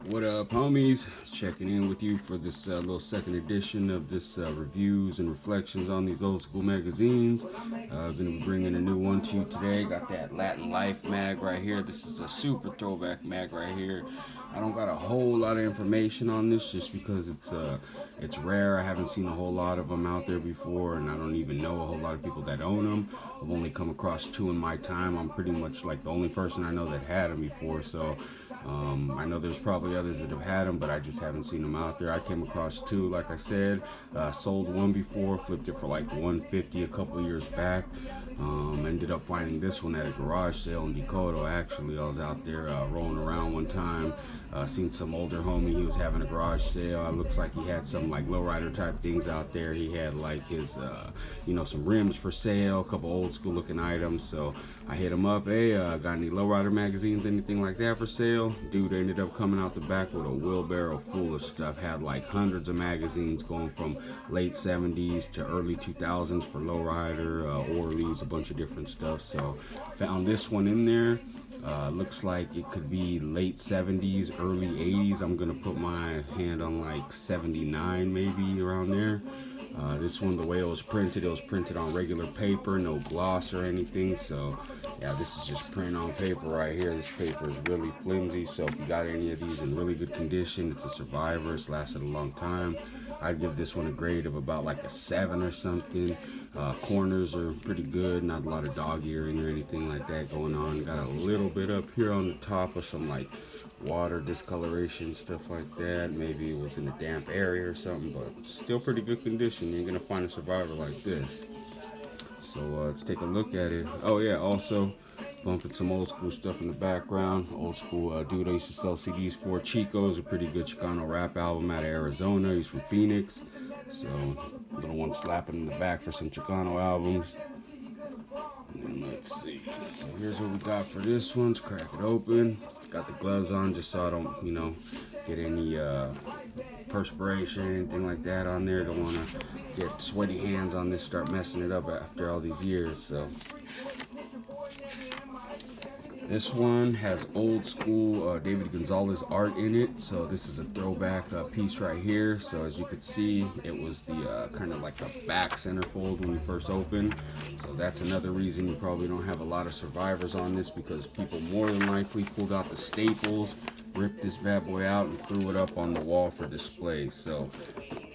What up, homies? Checking in with you for this little second edition of this reviews and reflections on these old school magazines. I've been bringing a new one to you today. Got that Latin Life mag right here. This is a super throwback mag right here. I don't got a whole lot of information on this just because it's rare. I haven't seen a whole lot of them out there before, and I don't even know a whole lot of people that own them. I've only come across two in my time. I'm pretty much like the only person I know that had them before, so I know there's probably others that have had them, but I just haven't seen them out there. I came across two, like I said. Sold one before, flipped it for like $150 a couple of years back. Ended up finding this one at a garage sale in Dakota. Actually, I was out there rolling around one time. Seen some older homie. He was having a garage sale. It looks like he had some like lowrider type things out there. He had like his, some rims for sale, a couple old school looking items. So I hit him up. Hey, got any lowrider magazines, anything like that for sale? Dude ended up coming out the back with a wheelbarrow full of stuff. Had like hundreds of magazines going from late 70s to early 2000s for lowrider, Orleys, a bunch of different stuff. So found this one in there. Looks like it could be late 70s, early 80s. I'm gonna put my hand on like 79, maybe around there. This one, the way it was printed on regular paper, no gloss or anything. So yeah, this is just print on paper right here. This paper is really flimsy, so if you got any of these in really good condition, it's a survivor. It's lasted a long time. I'd give this one a grade of about like a 7 or something. Corners are pretty good, not a lot of dog earring or anything like that going on. Got a little bit up here on the top of some like water discoloration, stuff like that. Maybe it was in a damp area or something, but still pretty good condition. You ain't gonna find a survivor like this. So let's take a look at it. Oh yeah, also bumping some old school stuff in the background. Old school dude I used to sell CDs for. Chico's a pretty good Chicano rap album out of Arizona. He's from Phoenix. So little one slapping in the back for some Chicano albums. And let's see. So here's what we got for this one. Let's crack it open. Got the gloves on just so I don't, get any perspiration, anything like that on there. Don't want to get sweaty hands on this, start messing it up after all these years. So this one has old school David Gonzalez art in it. So this is a throwback piece right here. So as you could see, it was the kind of like the back centerfold when you first opened. So that's another reason you probably don't have a lot of survivors on this, because people more than likely pulled out the staples, ripped this bad boy out, and threw it up on the wall for display. So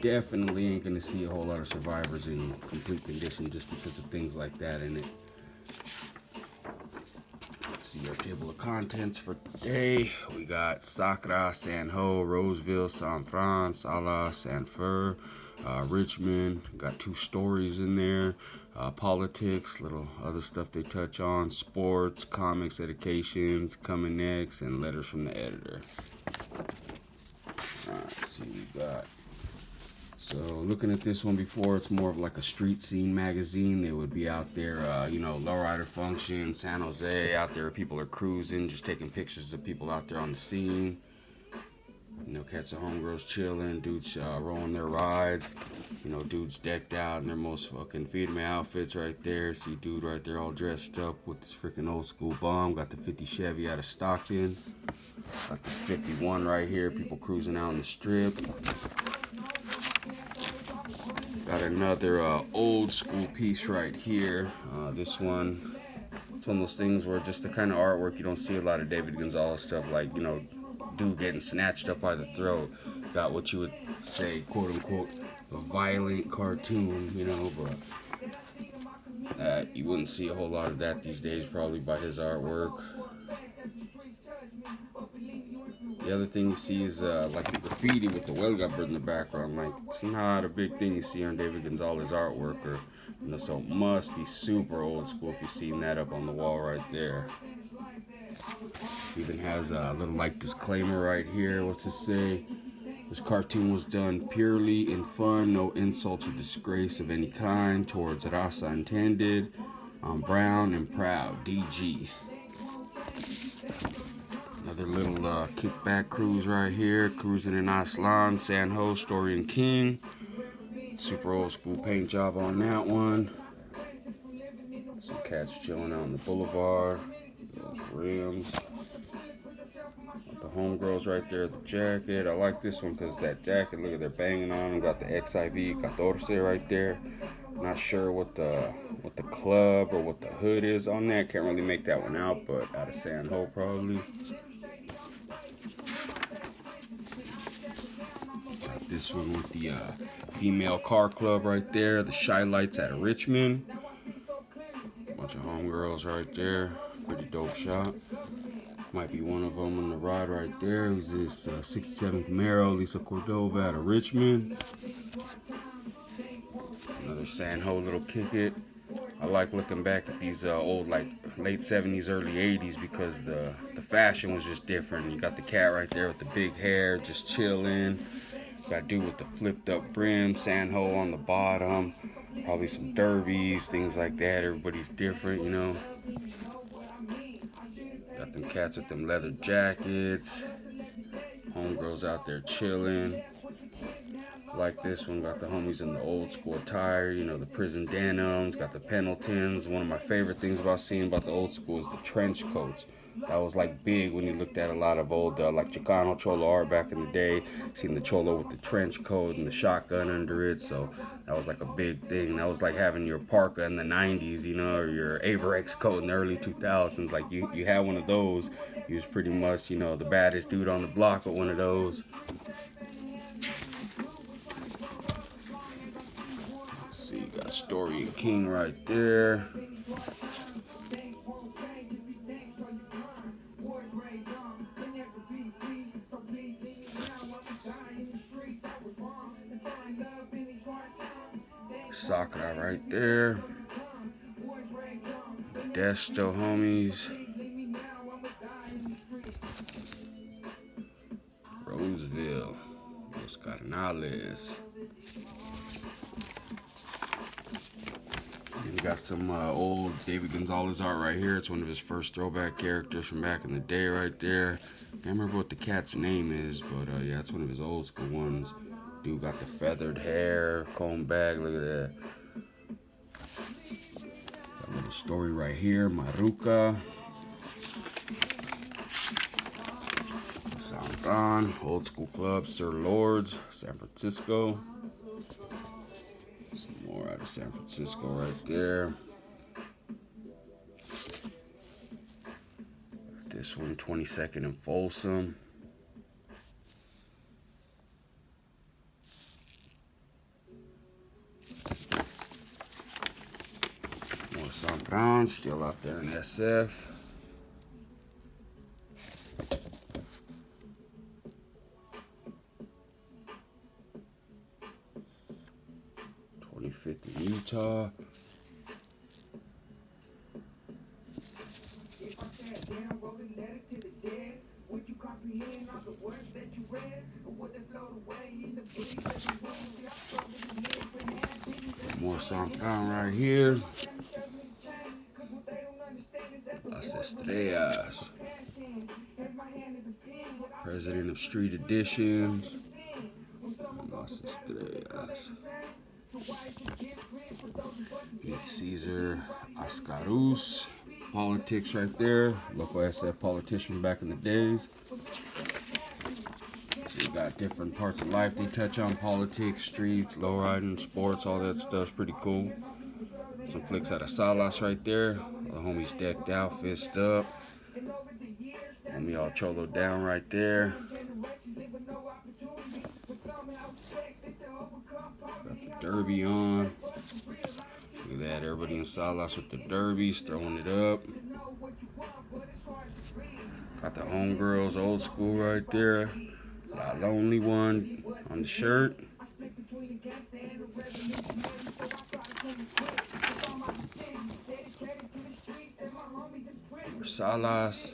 definitely ain't gonna see a whole lot of survivors in complete condition just because of things like that in it. Let's see our table of contents for today. We got Sacra, San Ho, Roseville, San Fran, Sala, San Fer, Richmond. Got 2 stories in there. Politics, little other stuff they touch on, sports, comics, educations, coming next, and letters from the editor. Let's see, we got. So looking at this one before, it's more of like a street scene magazine. They would be out there, lowrider function, San Jose, out there people are cruising, just taking pictures of people out there on the scene. Catch the homegirls chilling, dudes rolling their rides. Dudes decked out in their most fucking feed-me outfits right there. See dude right there all dressed up with this freaking old school bomb. Got the 50 Chevy out of Stockton. Got this 51 right here, people cruising out on the strip. Got another old school piece right here. This one, it's one of those things where just the kind of artwork you don't see a lot of David Gonzalez stuff, like, dude getting snatched up by the throat. Got what you would say, quote unquote, a violent cartoon, but you wouldn't see a whole lot of that these days, probably by his artwork. The other thing you see is like the graffiti with the Huelga bird in the background. Like, it's not a big thing you see on David Gonzalez artwork, or so it must be super old school if you've seen that up on the wall right there. Even has a little like disclaimer right here. What's it say? This cartoon was done purely in fun, no insult or disgrace of any kind towards Raza intended. I'm brown and proud, DG. Another little kickback cruise right here, cruising in Aslan, San Ho, Story and King. Super old school paint job on that one. Some cats chilling out on the boulevard. Those rims. The homegirls right there, the jacket. I like this one because that jacket, look at, they're banging on them. Got the XIV 14 right there. Not sure what the club or what the hood is on that. Can't really make that one out, but out of San Ho probably. Got this one with the female car club right there. The Shy Lights out of Richmond. Bunch of homegirls right there. Pretty dope shot. Might be one of them on the ride right there. Who's this 67 Camaro, Lisa Cordova out of Richmond. Another San Ho little kick it. I like looking back at these old, like late 70s, early 80s because the fashion was just different. You got the cat right there with the big hair, just chilling. Got dude with the flipped up brim, San Ho on the bottom. Probably some derbies, things like that. Everybody's different, you know. Got them cats with them leather jackets. Homegirls out there chilling. Like this one, got the homies in the old school attire, you know, the prison denims, got the Pendletons. One of my favorite things about seeing about the old school is the trench coats. That was like big when you looked at a lot of old like Chicano Cholo art back in the day. Seeing the Cholo with the trench coat and the shotgun under it, so that was like a big thing. That was like having your parka in the 90s, you know, or your Averex coat in the early 2000s. Like you had one of those, you was pretty much, you know, the baddest dude on the block with one of those. See, got Story and King right there. Sakura right there. Desto homies. Roseville. Los Carnales. We got some old David Gonzalez art right here. It's one of his first throwback characters from back in the day right there. Can't remember what the cat's name is, but yeah, it's one of his old school ones. Dude got the feathered hair, comb back, look at that. Got a little story right here, Maruca. San Fran, old school club, Sir Lords, San Francisco. Some more out of San Francisco right there. This one, 22nd and Folsom. More San Fran, still out there in SF. In Utah. More San Fran right here. Las Estrellas. President of Street Editions. Las Estrellas. Get Caesar Ascarus. Politics right there. Local SF politician back in the days. So you got different parts of life they touch on: politics, streets, lowriding, sports, all that stuff's pretty cool. Some flicks out of Salas right there. The homies decked out, fist up. Homie all cholo down right there. Got the derby on. Look at that, everybody in Salas with the derbies, throwing it up. Got the homegirls, old school right there. La Lonely One on the shirt. Salas.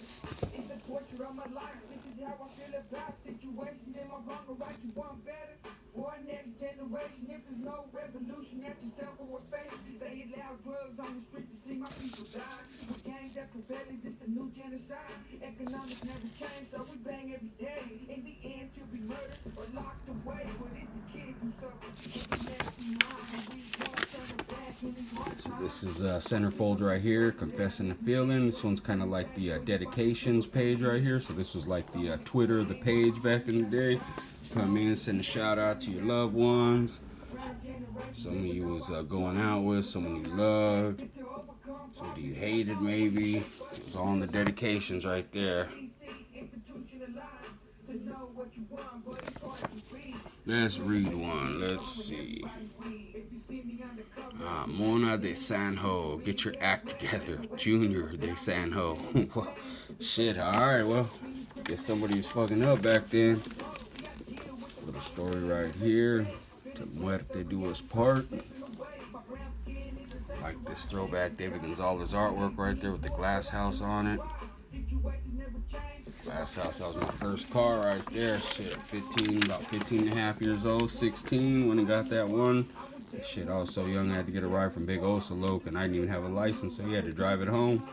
So this is a centerfold right here, Confessing the Feeling. This one's kind of like the dedications page right here. So this was like the Twitter, the page back in the day. Come in, send a shout out to your loved ones. Someone you was going out with, someone you loved, somebody you hated maybe. It's all in the dedications right there. Let's read one. Let's see. Mona de Sanjo, get your act together. Junior de Sanjo. Shit, alright, well, guess somebody was fucking up back then. Little story right here. To muerte do us part. Like this throwback David Gonzalez artwork right there with the glass house on it. Glass house, that was my first car right there. Shit, about 15 and a half years old, 16 when I got that one. Shit, I was so young I had to get a ride from Big Osa Loke, and I didn't even have a license, so he had to drive it home.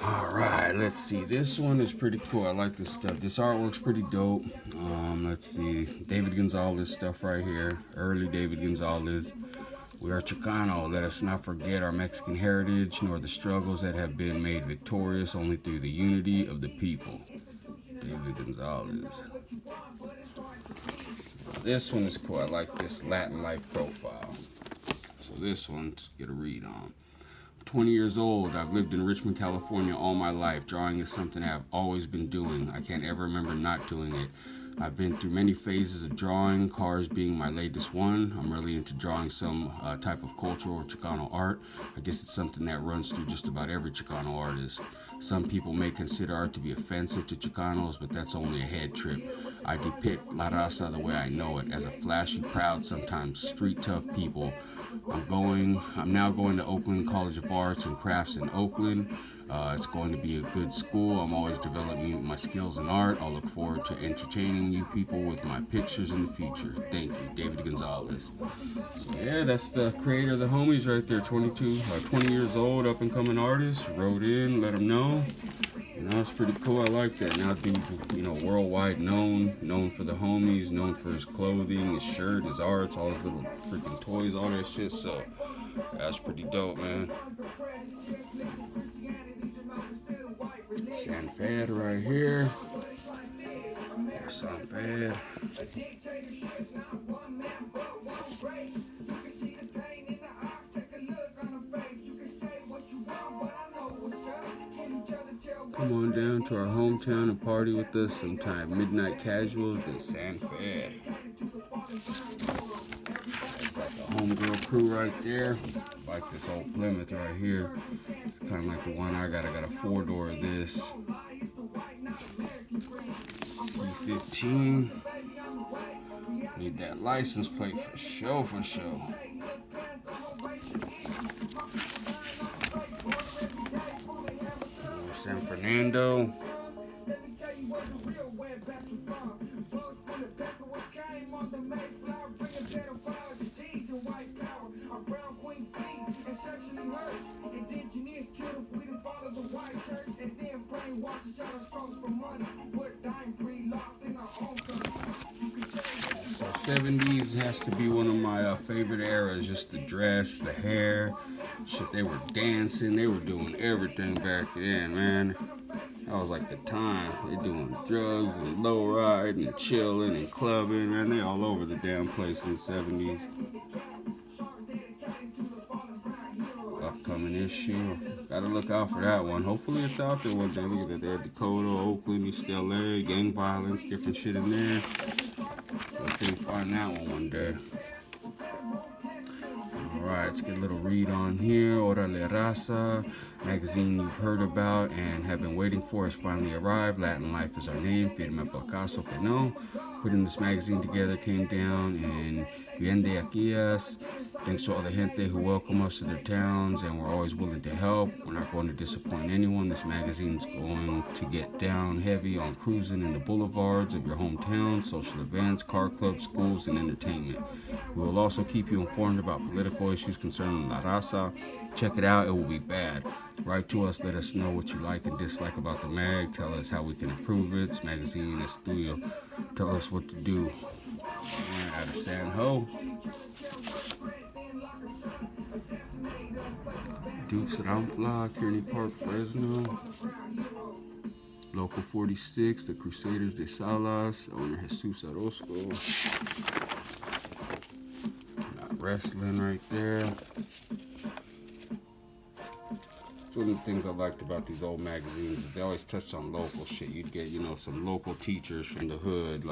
Alright, let's see. This one is pretty cool. I like this stuff. This artwork's pretty dope. Let's see. David Gonzalez stuff right here. Early David Gonzalez. We are Chicano. Let us not forget our Mexican heritage, nor the struggles that have been made victorious only through the unity of the people. David Gonzalez. This one is cool. I like this Latin life profile. So this one's get a read on. 20 years old. I've lived in Richmond, California all my life. Drawing is something I've always been doing. I can't ever remember not doing it. I've been through many phases of drawing, cars being my latest one. I'm really into drawing some type of cultural or Chicano art. I guess it's something that runs through just about every Chicano artist. Some people may consider art to be offensive to Chicanos, but that's only a head trip. I depict La Raza the way I know it, as a flashy, proud, sometimes street tough people. I'm now going to Oakland College of Arts and Crafts in Oakland. It's going to be a good school. I'm always developing my skills in art. I'll look forward to entertaining you people with my pictures in the future. Thank you, David Gonzalez. So yeah, that's the creator of the homies right there, 20 years old, up and coming artist. Wrote in, let him know. You know, it's pretty cool. I like that. Now dude's, worldwide known for the homies, known for his clothing, his shirt, his arts, all his little freaking toys, all that shit. So that's pretty dope, man. San Fed right here. San Fed. Come on down to our hometown and party with us sometime. Midnight Casuals de San Fed. That's like the homegirl crew right there. Like this old Plymouth right here. It's kind of like the one I got. I got a 4-door of this. 315. Need that license plate for sure. San Fernando. So 70s has to be one of my favorite eras. Just the dress, the hair, shit. They were dancing, they were doing everything back then, man. That was like the time. They doing drugs and lowriding and chilling and clubbing, man. They all over the damn place in the 70s. Upcoming issue. Gotta look out for that one. Hopefully it's out there one day. Look at that. They had Dakota, Oakland, East LA, gang violence, different shit in there. Hopefully find that one day. Alright, let's get a little read on here. Orale Raza. Magazine you've heard about and have been waiting for has finally arrived. Latin Life is our name. Firme por caso que no. Putting this magazine together came down in Bien de Aquias. Thanks to all the gente who welcome us to their towns, and we're always willing to help. We're not going to disappoint anyone. This magazine's going to get down heavy on cruising in the boulevards of your hometown, social events, car clubs, schools, and entertainment. We will also keep you informed about political issues concerning La Raza. Check it out. It will be bad. Write to us. Let us know what you like and dislike about the mag. Tell us how we can improve it. This magazine is tuyo. Tell us what to do. Out of San Ho. Dukes Ramfla, Kearney Park, Fresno. Local 46, the Crusaders de Salas, owner Jesus Orozco. Got wrestling right there. One of the things I liked about these old magazines is they always touched on local shit. You'd get, some local teachers from the hood,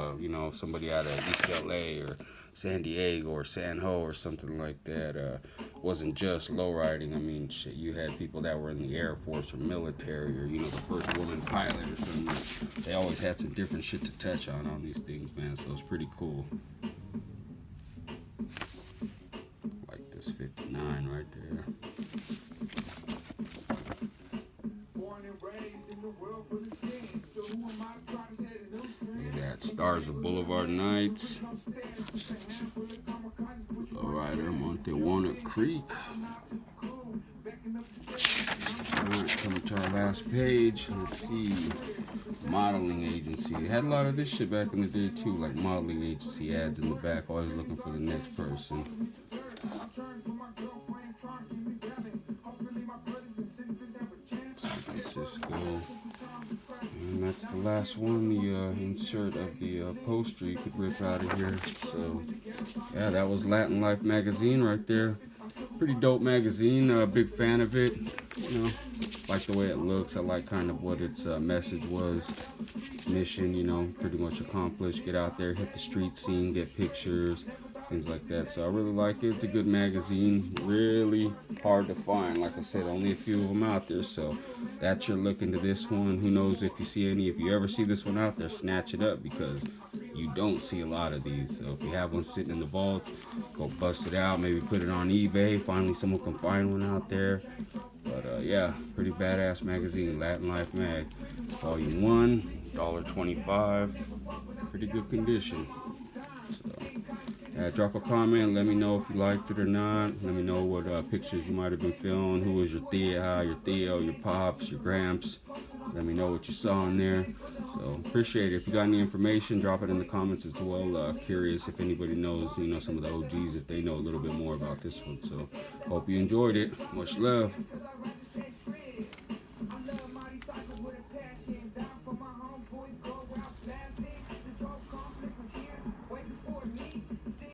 somebody out of East LA or San Diego or San Ho or something like that. Wasn't just lowriding. I mean, shit, you had people that were in the Air Force or military or, the first woman pilot or something. They always had some different shit to touch on these things, man. So it's pretty cool. Like this 59 right there. Look at that, Stars of Boulevard Nights. Lowrider, Monte Walnut Creek. Alright, coming to our last page. Let's see. Modeling agency. They had a lot of this shit back in the day too, like modeling agency ads in the back, always looking for the next person. San Francisco. And that's the last one, the insert of the poster you could rip out of here. So, yeah, that was Latin Life magazine right there. Pretty dope magazine. Big fan of it. Like the way it looks. I like kind of what its message was. Its mission, pretty much accomplished. Get out there, hit the street scene, get pictures, things like that. So I really like it. It's a good magazine. Really hard to find. Like I said, only a few of them out there. So that's your look into this one. Who knows if you see any. If you ever see this one out there, snatch it up because you don't see a lot of these. So if you have one sitting in the vaults, go bust it out. Maybe put it on eBay. Finally someone can find one out there. But yeah, pretty badass magazine. Latin Life Mag. Volume 1, $1.25. Pretty good condition. So, drop a comment. Let me know if you liked it or not. Let me know what pictures you might have been filming. Who was your Thea, your Theo, your Pops, your Gramps. Let me know what you saw in there. So appreciate it. If you got any information, drop it in the comments as well. Curious if anybody knows, some of the OGs, if they know a little bit more about this one. So hope you enjoyed it. Much love.